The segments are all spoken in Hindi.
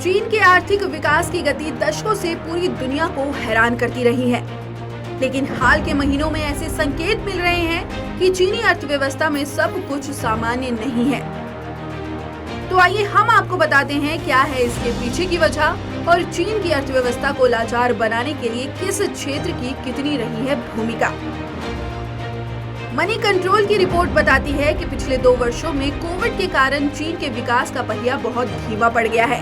चीन के आर्थिक विकास की गति दशकों से पूरी दुनिया को हैरान करती रही है, लेकिन हाल के महीनों में ऐसे संकेत मिल रहे हैं कि चीनी अर्थव्यवस्था में सब कुछ सामान्य नहीं है। तो आइए हम आपको बताते हैं क्या है इसके पीछे की वजह और चीन की अर्थव्यवस्था को लाचार बनाने के लिए किस क्षेत्र की कितनी रही है भूमिका। मनी कंट्रोल की रिपोर्ट बताती है कि पिछले 2 वर्षों में कोविड के कारण चीन के विकास का पहिया बहुत धीमा पड़ गया है।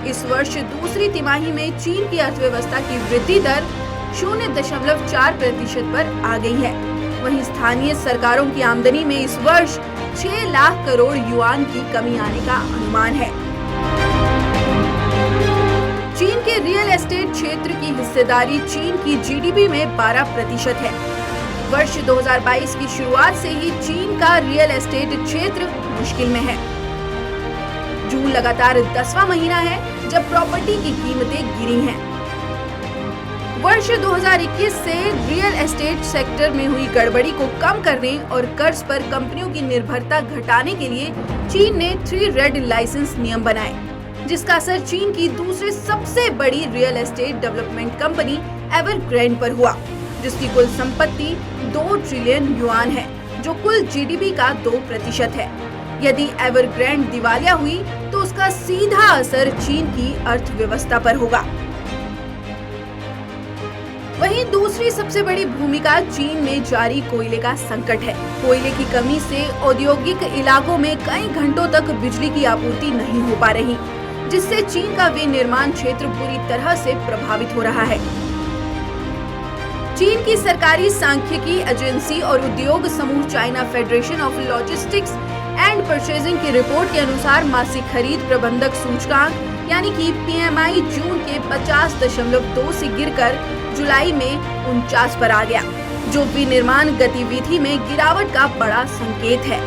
इस वर्ष दूसरी तिमाही में चीन की अर्थव्यवस्था की वृद्धि दर 0.4% पर आ गई है। वहीं स्थानीय सरकारों की आमदनी में इस वर्ष 6 लाख करोड़ युआन की कमी आने का अनुमान है। चीन के रियल एस्टेट क्षेत्र की हिस्सेदारी चीन की जीडीपी में 12% है। वर्ष 2022 की शुरुआत से ही चीन का रियल एस्टेट क्षेत्र मुश्किल में है। जून लगातार 10वां महीना है जब प्रॉपर्टी की कीमतें गिरी हैं। वर्ष 2021 से रियल एस्टेट सेक्टर में हुई गड़बड़ी को कम करने और कर्ज पर कंपनियों की निर्भरता घटाने के लिए चीन ने 3 रेड लाइसेंस नियम बनाए, जिसका असर चीन की दूसरी सबसे बड़ी real estate development company Evergrande पर हुआ, जिसकी कुल संपत्ति 2 ट्रिलियन युआन है, जो कुल जीडीपी का 2% है। यदि एवरग्रैंड दिवालिया हुई तो उसका सीधा असर चीन की अर्थव्यवस्था पर होगा। वहीं दूसरी सबसे बड़ी भूमिका चीन में जारी कोयले का संकट है। कोयले की कमी से औद्योगिक इलाकों में कई घंटों तक बिजली की आपूर्ति नहीं हो पा रही, जिससे चीन का विनिर्माण क्षेत्र पूरी तरह से प्रभावित हो रहा है। चीन की सरकारी सांख्यिकी एजेंसी और उद्योग समूह China federation of logistics and purchasing की रिपोर्ट के अनुसार मासिक खरीद प्रबंधक सूचकांक यानी कि पीएमआई जून के 50.2 से गिरकर जुलाई में 49 पर आ गया, जो विनिर्माण गतिविधि में गिरावट का बड़ा संकेत है।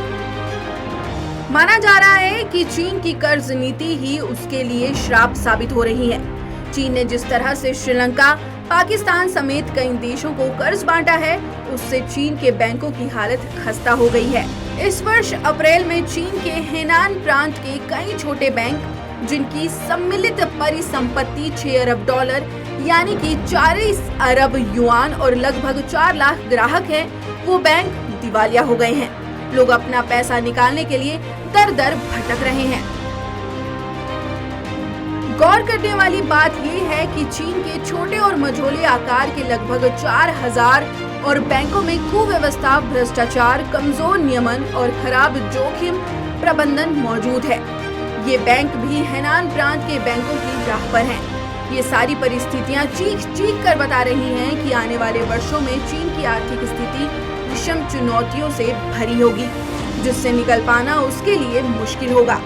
माना जा रहा है कि चीन की कर्ज नीति ही उसके लिए श्राप साबित हो रही है। चीन ने जिस तरह से श्रीलंका, पाकिस्तान समेत कई देशों को कर्ज बांटा है, उससे चीन के बैंकों की हालत खस्ता हो गई है। इस वर्ष अप्रैल में चीन के हेनान प्रांत के कई छोटे बैंक, जिनकी सम्मिलित परिसंपत्ति $6 अरब यानी कि 40 अरब युआन और लगभग 4 लाख ग्राहक हैं, वो बैंक दिवालिया हो गए हैं। लोग अपना पैसा निकालने के लिए दर-दर भटक रहे हैं। गौर करने वाली बात ये है कि चीन के छोटे और मझोले आकार के लगभग 4000 और बैंकों में कुव्यवस्था, भ्रष्टाचार, कमजोर नियमन और खराब जोखिम प्रबंधन मौजूद है। ये बैंक भी हेनान प्रांत के बैंकों की राह पर हैं। ये सारी परिस्थितियां चीख कर बता रही हैं कि आने वाले वर्षों में चीन की आर्थिक स्थिति विषम चुनौतियों से भरी होगी, जिससे निकल पाना उसके लिए मुश्किल होगा।